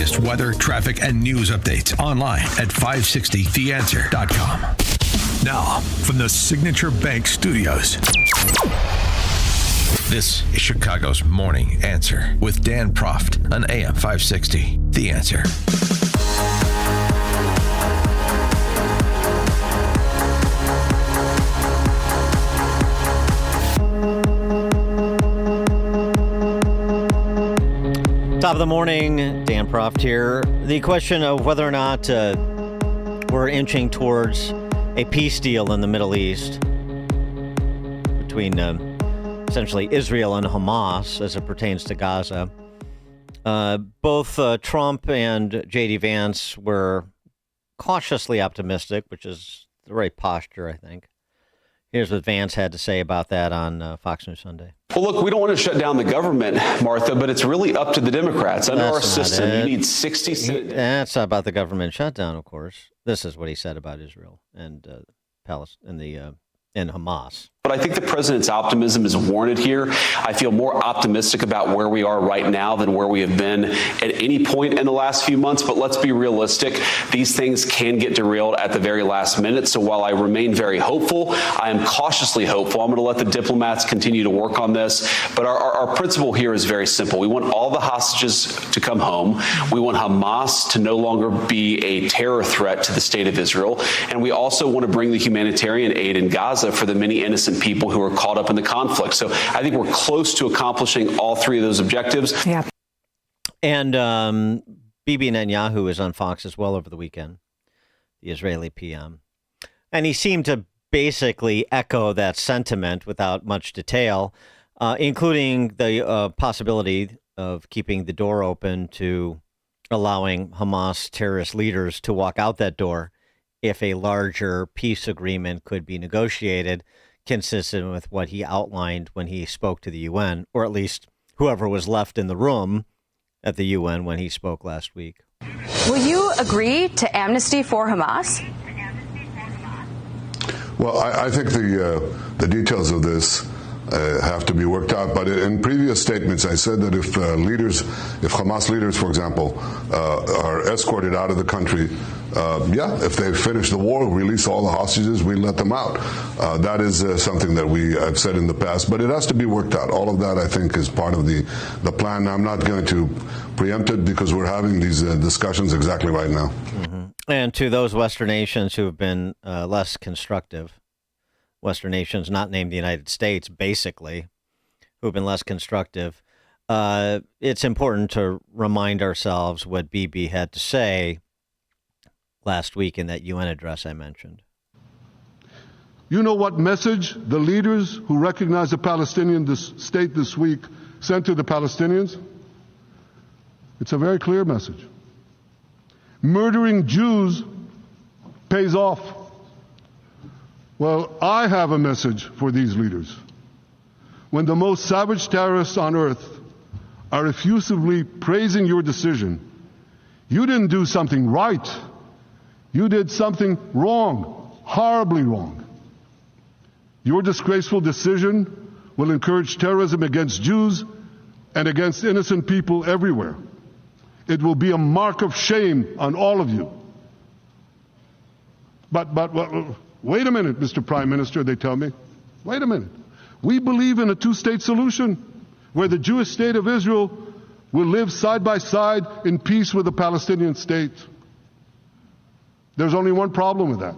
latest weather, traffic, and news updates online at 560theanswer.com. Now, from the Signature Bank Studios, this is Chicago's Morning Answer with Dan Proft on AM 560. The Answer. Top of the morning, Dan Proft here. The question of whether or not we're inching towards a peace deal in the Middle East between essentially Israel and Hamas as it pertains to Gaza. Both Trump and J.D. Vance were cautiously optimistic, which is the right posture, I think. Here's what Vance had to say about that on Fox News Sunday. Well, look, we don't want to shut down the government, Martha, but it's really up to the Democrats. Under our system, you need 60 Senate. That's not about the government shutdown, of course. This is what he said about Israel and Palestine and Hamas. But I think the president's optimism is warranted here. I feel more optimistic about where we are right now than where we have been at any point in the last few months. But let's be realistic. These things can get derailed at the very last minute. So while I remain very hopeful, I am cautiously hopeful. I'm going to let the diplomats continue to work on this. But our principle here is very simple. We want all the hostages to come home. We want Hamas to no longer be a terror threat to the state of Israel. And we also want to bring the humanitarian aid in Gaza for the many innocent people who are caught up in the conflict. So I think we're close to accomplishing all three of those objectives. Yeah. And Bibi Netanyahu was on Fox as well over the weekend, the Israeli PM. And he seemed to basically echo that sentiment without much detail, including the possibility of keeping the door open to allowing Hamas terrorist leaders to walk out that door if a larger peace agreement could be negotiated, consistent with what he outlined when he spoke to the UN, or at least whoever was left in the room at the UN when he spoke last week. Will you agree to amnesty for Hamas? Well, I think the details of this have to be worked out. But in previous statements, I said that if Hamas leaders, for example, are escorted out of the country, if they finish the war, release all the hostages, we let them out. That is something that I've said in the past, but it has to be worked out. All of that, I think, is part of the plan. I'm not going to preempt it because we're having these discussions exactly right now. Mm-hmm. And to those Western nations who have been less constructive, Western nations not named the United States, basically, who have been less constructive, it's important to remind ourselves what Bibi had to say last week in that UN address I mentioned. You know what message the leaders who recognize the Palestinian state this week sent to the Palestinians? It's a very clear message. Murdering Jews pays off. Well, I have a message for these leaders. When the most savage terrorists on earth are effusively praising your decision, you didn't do something right. You did something wrong, horribly wrong. Your disgraceful decision will encourage terrorism against Jews and against innocent people everywhere. It will be a mark of shame on all of you. But wait a minute, Mr. Prime Minister, they tell me. Wait a minute. We believe in a two-state solution where the Jewish state of Israel will live side by side in peace with the Palestinian state. There's only one problem with that.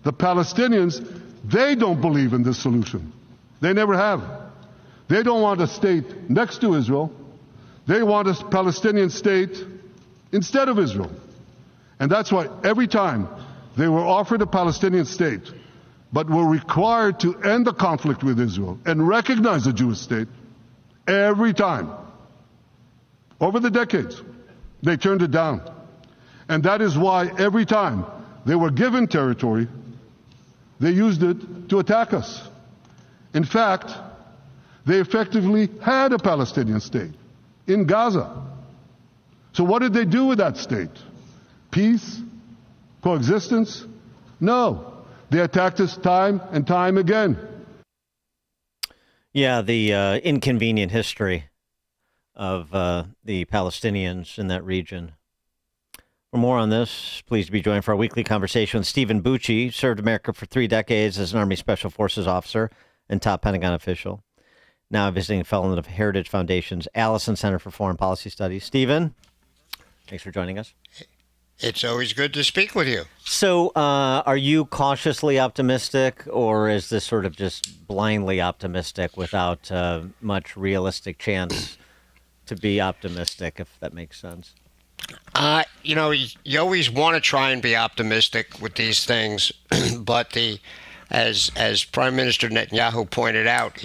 The Palestinians, they don't believe in this solution. They never have. They don't want a state next to Israel. They want a Palestinian state instead of Israel. And that's why every time they were offered a Palestinian state, but were required to end the conflict with Israel and recognize the Jewish state, every time, over the decades, they turned it down. And that is why every time they were given territory, they used it to attack us. In fact, they effectively had a Palestinian state in Gaza. So what did they do with that state? Peace? Coexistence? No. They attacked us time and time again. Yeah, the inconvenient history of the Palestinians in that region. For more on this, pleased to be joined for our weekly conversation with Stephen Bucci. Served America for 3 decades as an Army Special Forces officer and top Pentagon official. Now a visiting fellow of Heritage Foundation's Allison Center for Foreign Policy Studies. Stephen, thanks for joining us. It's always good to speak with you. So are you cautiously optimistic, or is this sort of just blindly optimistic without much realistic chance to be optimistic, if that makes sense? You always want to try and be optimistic with these things, but as Prime Minister Netanyahu pointed out,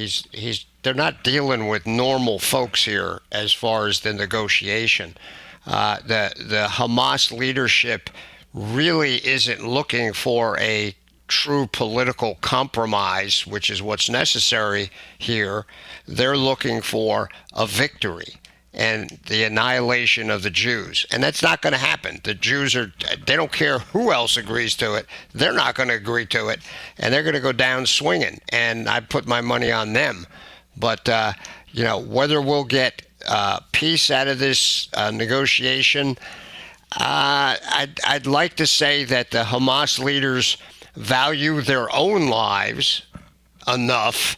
they're not dealing with normal folks here as far as the negotiation. The Hamas leadership really isn't looking for a true political compromise, which is what's necessary here. They're looking for a victory and the annihilation of the Jews. And that's not going to happen. The Jews they don't care who else agrees to it. They're not going to agree to it. And they're going to go down swinging. And I put my money on them. But, whether we'll get peace out of this negotiation, I'd like to say that the Hamas leaders value their own lives enough.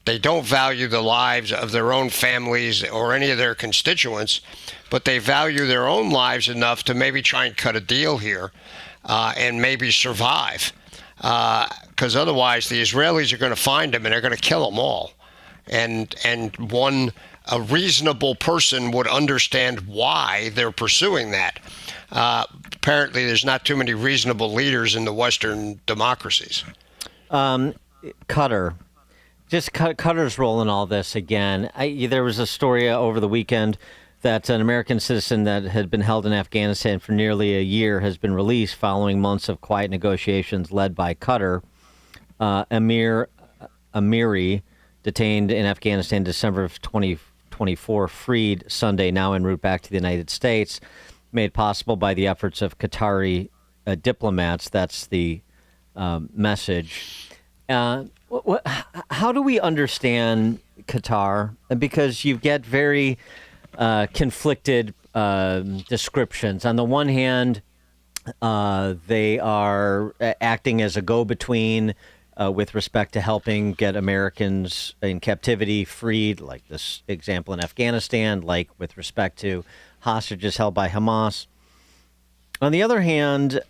They don't value the lives of their own families or any of their constituents, but they value their own lives enough to maybe try and cut a deal here and maybe survive. Because otherwise the Israelis are going to find them and they're going to kill them all. And a reasonable person would understand why they're pursuing that. Apparently there's not too many reasonable leaders in the Western democracies. Qatar. Just Qatar's role in all this again. There was a story over the weekend that an American citizen that had been held in Afghanistan for nearly a year has been released following months of quiet negotiations led by Qatar. Amiri, detained in Afghanistan December of 2024, freed Sunday, now en route back to the United States, made possible by the efforts of Qatari diplomats. That's the message. How do we understand Qatar? Because you get very conflicted descriptions. On the one hand, they are acting as a go-between with respect to helping get Americans in captivity freed, like this example in Afghanistan, like with respect to hostages held by Hamas. On the other hand,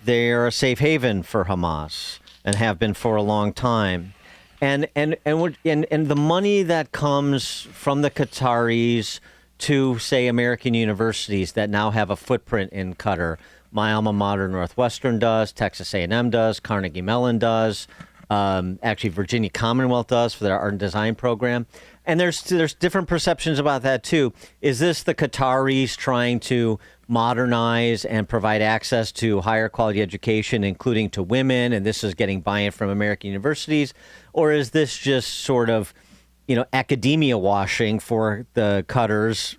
they are a safe haven for Hamas and have been for a long time. And the money that comes from the Qataris to, say, American universities that now have a footprint in Qatar. My alma mater, Northwestern, does. Texas A&M does. Carnegie Mellon does. Actually, Virginia Commonwealth does for their art and design program. And there's different perceptions about that, too. Is this the Qataris trying to modernize and provide access to higher quality education, including to women, and this is getting buy-in from American universities? Or is this just sort of, academia washing for the Qatars,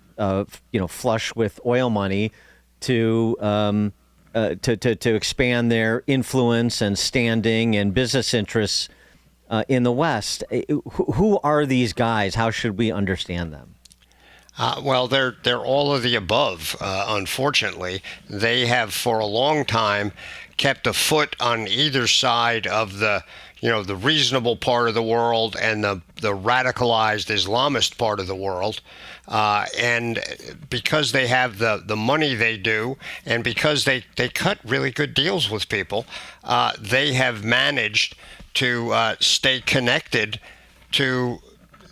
flush with oil money to expand their influence and standing and business interests in the West? Who are these guys? How should we understand them? Well, they're all of the above. Unfortunately, they have for a long time kept a foot on either side of the reasonable part of the world and the radicalized Islamist part of the world. And because they have the money they do, and because they cut really good deals with people, they have managed to stay connected to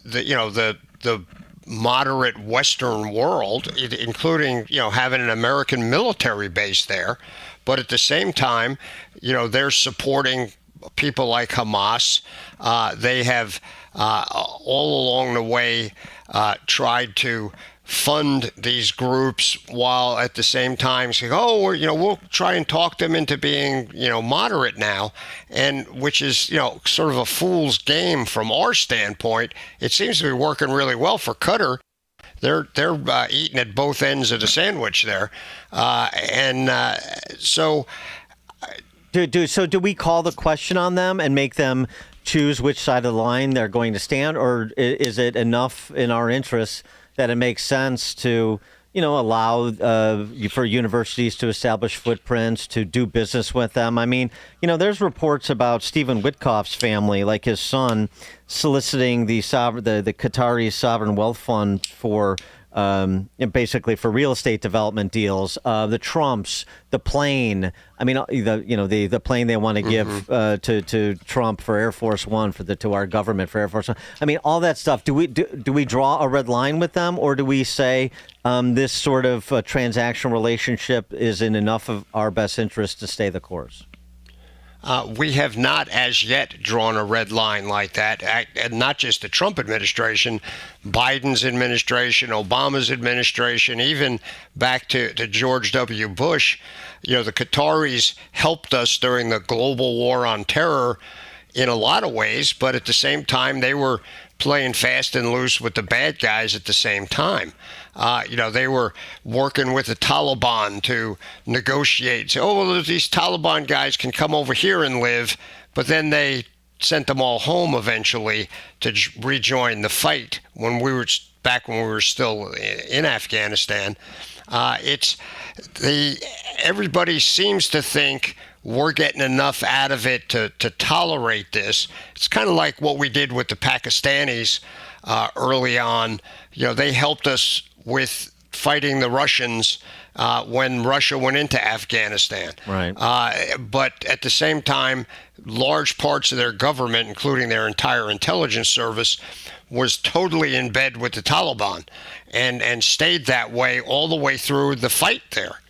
the moderate Western world, including having an American military base there. But at the same time, they're supporting people like Hamas. They have all along the way tried to fund these groups while at the same time saying, we'll try and talk them into being, moderate now, and which is, sort of a fool's game from our standpoint. It seems to be working really well for Qatar. They're eating at both ends of the sandwich there, so. Do we call the question on them and make them choose which side of the line they're going to stand, or is it enough in our interests that it makes sense to, allow for universities to establish footprints, to do business with them. I mean, there's reports about Stephen Witkoff's family, like his son, soliciting the Qatari Sovereign Wealth Fund for basically for real estate development deals. The Trumps, the plane. I mean, the plane they want to give to Trump for Air Force One to our government for Air Force One. I mean, all that stuff. Do we draw a red line with them, or do we say this sort of transactional relationship is in enough of our best interest to stay the course? We have not as yet drawn a red line like that, and not just the Trump administration, Biden's administration, Obama's administration, even back to George W. Bush. The Qataris helped us during the global war on terror in a lot of ways, but at the same time, they were playing fast and loose with the bad guys at the same time. They were working with the Taliban to negotiate. Say, these Taliban guys can come over here and live, but then they sent them all home eventually to rejoin the fight when we were still in Afghanistan. Everybody seems to think we're getting enough out of it to tolerate this. It's kind of like what we did with the Pakistanis early on. They helped us with fighting the Russians when Russia went into Afghanistan. Right. But at the same time, large parts of their government, including their entire intelligence service, was totally in bed with the Taliban and stayed that way all the way through the fight there.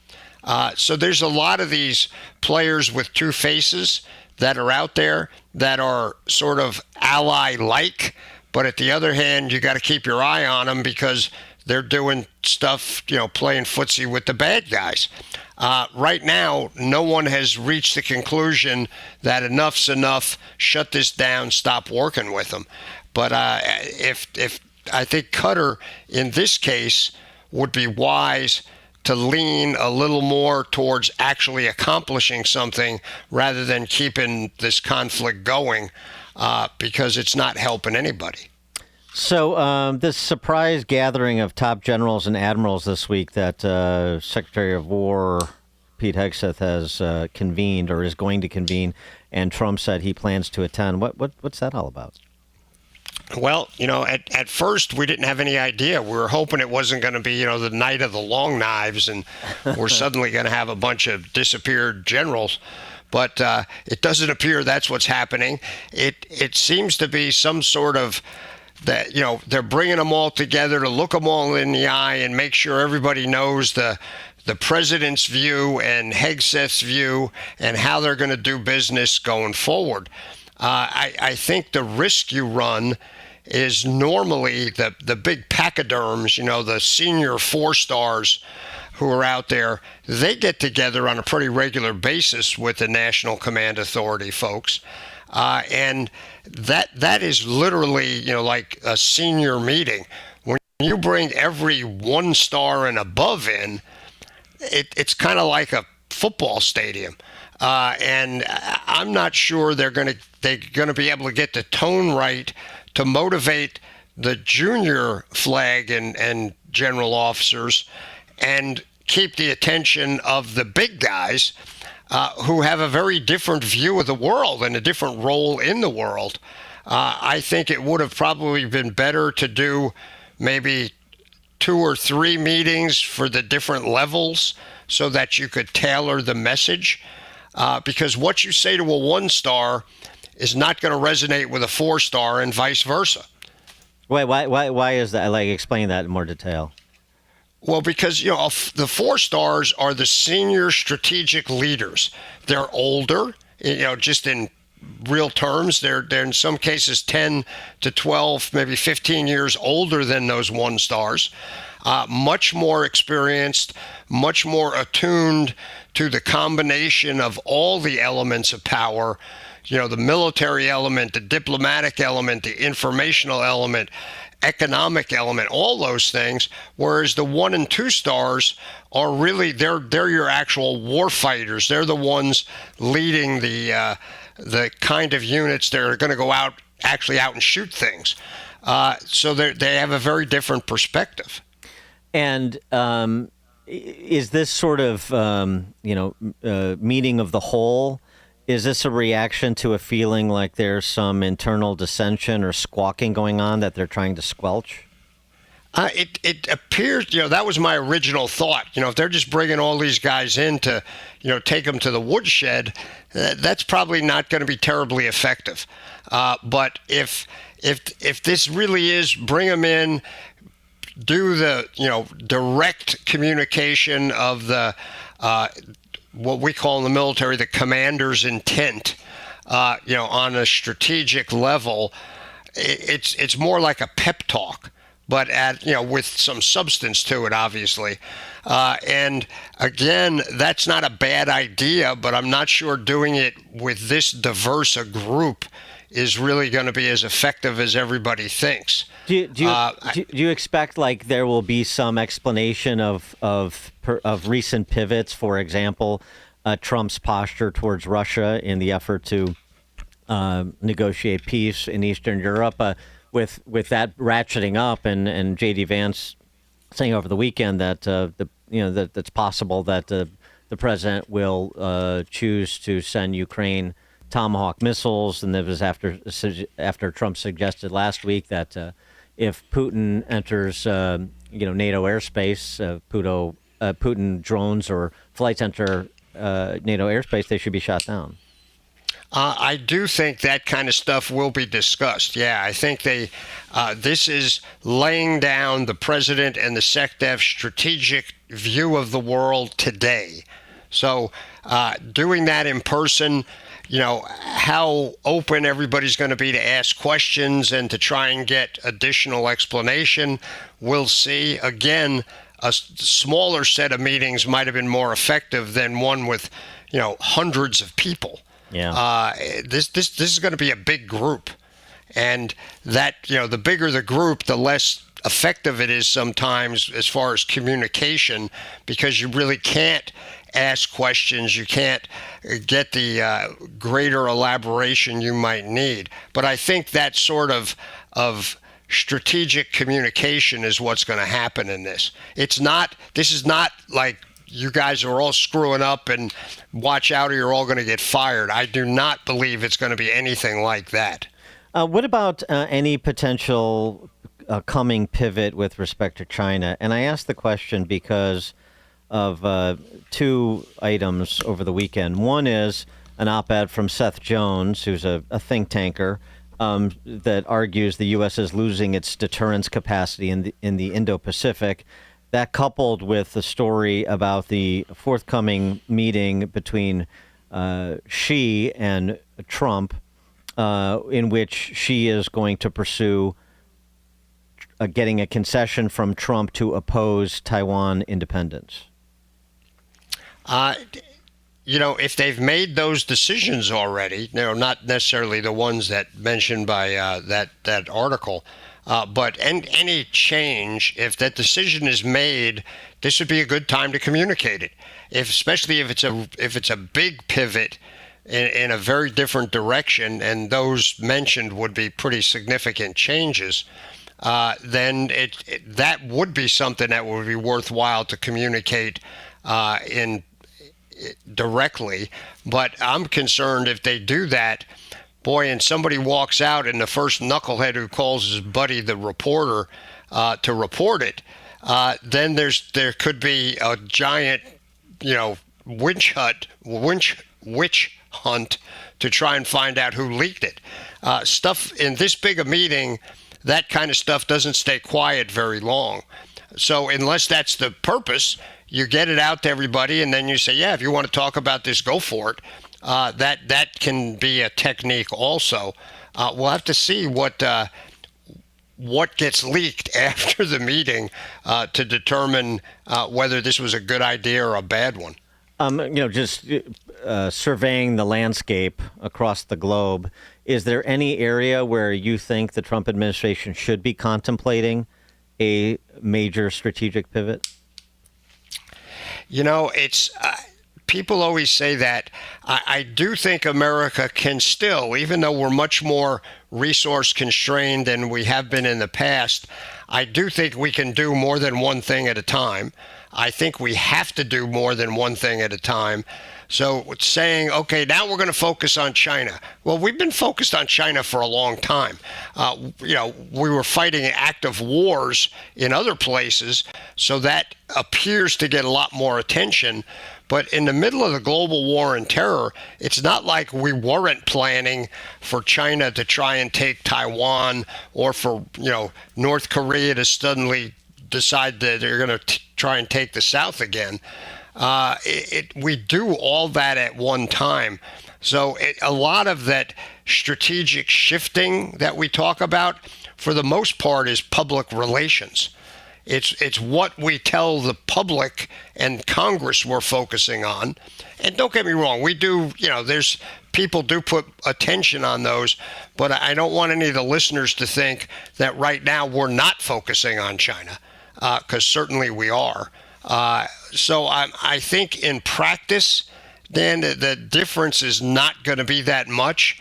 So there's a lot of these players with two faces that are out there that are sort of ally-like, but at the other hand, you got to keep your eye on them because they're doing stuff, playing footsie with the bad guys. Right now, no one has reached the conclusion that enough's enough, shut this down, stop working with them. But if I think Qatar, in this case, would be wise to lean a little more towards actually accomplishing something rather than keeping this conflict going because it's not helping anybody. So this surprise gathering of top generals and admirals this week that Secretary of War Pete Hegseth has convened or is going to convene, and Trump said he plans to attend. What's that all about? Well, at first we didn't have any idea. We were hoping it wasn't going to be, the night of the long knives and we're suddenly going to have a bunch of disappeared generals. But it doesn't appear that's what's happening. It seems to be some sort of that, they're bringing them all together to look them all in the eye and make sure everybody knows the president's view and Hegseth's view and how they're going to do business going forward. I think the risk you run is normally the big pachyderms, the senior 4-stars who are out there, they get together on a pretty regular basis with the National Command Authority folks. And that is literally, like a senior meeting. When you bring every 1-star and above in, it's kind of like a football stadium. And I'm not sure they're going to be able to get the tone right to motivate the junior flag and general officers and keep the attention of the big guys who have a very different view of the world and a different role in the world. I think it would have probably been better to do maybe 2 or 3 meetings for the different levels so that you could tailor the message. Because what you say to a 1-star is not going to resonate with a 4-star and vice versa. Wait, why is that? Explain that in more detail. Well, because, the 4-stars are the senior strategic leaders. They're older, just in real terms. They're in some cases 10 to 12, maybe 15 years older than those 1-stars. Much more experienced, much more attuned to the combination of all the elements of power, the military element, the diplomatic element, the informational element, economic element, all those things, whereas the 1 and 2 stars are really, they're your actual war fighters. They're the ones leading the kind of units that are going to go out and shoot things. So they have a very different perspective. And is this sort of, meeting of the whole, is this a reaction to a feeling like there's some internal dissension or squawking going on that they're trying to squelch? It appears, that was my original thought. If they're just bringing all these guys in to, take them to the woodshed, that's probably not going to be terribly effective. But if this really is bring them in, do the, direct communication of the, what we call in the military, the commander's intent, on a strategic level, it's more like a pep talk, but with some substance to it, obviously. And again, that's not a bad idea, but I'm not sure doing it with this diverse a group is really going to be as effective as everybody thinks. Do you expect like there will be some explanation of recent pivots? For example, Trump's posture towards Russia in the effort to negotiate peace in Eastern Europe, with that ratcheting up, and J.D. Vance saying over the weekend that that it's possible that the president will choose to send Ukraine Tomahawk missiles, and that was after Trump suggested last week that if Putin enters NATO airspace, Putin drones or flights enter NATO airspace, they should be shot down. I do think that kind of stuff will be discussed. Yeah, I think this is laying down the president and the SecDef strategic view of the world today. So doing that in person, how open everybody's going to be to ask questions and to try and get additional explanation, we'll see. Again, a smaller set of meetings might have been more effective than one with, hundreds of people. Yeah. This is going to be a big group, and that the bigger the group, the less effective it is sometimes as far as communication, because you really can't ask questions, you can't get the greater elaboration you might need. But I think that sort of strategic communication is what's going to happen in this. This is not like you guys are all screwing up and watch out or you're all going to get fired. I do not believe it's going to be anything like that. What about any potential coming pivot with respect to China? And I ask the question because of two items over the weekend. One is an op-ed from Seth Jones, who's a think tanker, that argues the U.S. is losing its deterrence capacity in the Indo-Pacific. That coupled with the story about the forthcoming meeting between Xi and Trump, in which Xi is going to pursue getting a concession from Trump to oppose Taiwan independence. If they've made those decisions already, not necessarily the ones that mentioned by that article, but any change, if that decision is made, this would be a good time to communicate it. Especially if it's a big pivot in a very different direction, and those mentioned would be pretty significant changes, then that would be something that would be worthwhile to communicate directly. But I'm concerned if they do that, boy, and somebody walks out and the first knucklehead who calls his buddy the reporter to report it, then there could be a giant, witch hunt to try and find out who leaked it. Stuff in this big a meeting, that kind of stuff doesn't stay quiet very long. So unless that's the purpose, you get it out to everybody, and then you say, yeah, if you want to talk about this, go for it. That can be a technique also. We'll have to see what gets leaked after the meeting to determine whether this was a good idea or a bad one. Just surveying the landscape across the globe, is there any area where you think the Trump administration should be contemplating a major strategic pivot? It's people always say that. I do think America can still, even though we're much more resource constrained than we have been in the past, I do think we can do more than one thing at a time. I think we have to do more than one thing at a time. So saying, okay, now we're going to focus on China. Well, we've been focused on China for a long time. We were fighting active wars in other places, so that appears to get a lot more attention. But in the middle of the global war on terror, it's not like we weren't planning for China to try and take Taiwan, or for North Korea to suddenly decide that they're going to try and take the South again. We do all that at one time. So a lot of that strategic shifting that we talk about, for the most part, is public relations. It's what we tell the public and Congress we're focusing on. And don't get me wrong, we do, there's people do put attention on those, but I don't want any of the listeners to think that right now we're not focusing on China, because certainly we are. So I think in practice, Dan, the difference is not going to be that much.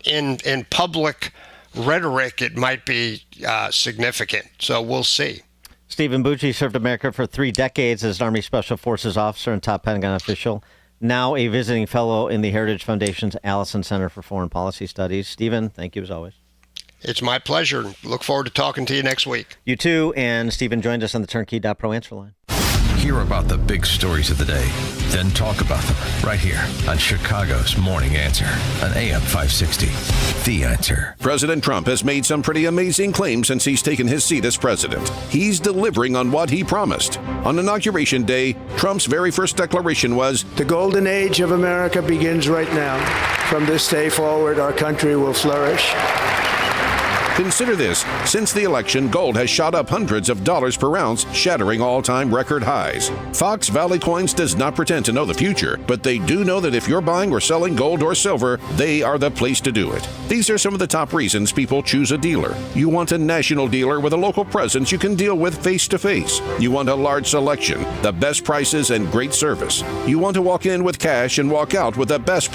In public rhetoric, it might be significant. So we'll see. Stephen Bucci served America for 3 decades as an Army Special Forces officer and top Pentagon official, now a visiting fellow in the Heritage Foundation's Allison Center for Foreign Policy Studies. Stephen, thank you as always. It's my pleasure. Look forward to talking to you next week. You too, and Stephen joined us on the Turnkey.pro answer line. Hear about the big stories of the day, then talk about them right here on Chicago's Morning Answer on AM 560. The Answer. President Trump has made some pretty amazing claims since he's taken his seat as president. He's delivering on what he promised. On Inauguration Day, Trump's very first declaration was, "The golden age of America begins right now. From this day forward, our country will flourish." Consider this. Since the election, gold has shot up hundreds of dollars per ounce, shattering all-time record highs. Fox Valley Coins does not pretend to know the future, but they do know that if you're buying or selling gold or silver, they are the place to do it. These are some of the top reasons people choose a dealer. You want a national dealer with a local presence you can deal with face-to-face. You want a large selection, the best prices, and great service. You want to walk in with cash and walk out with the best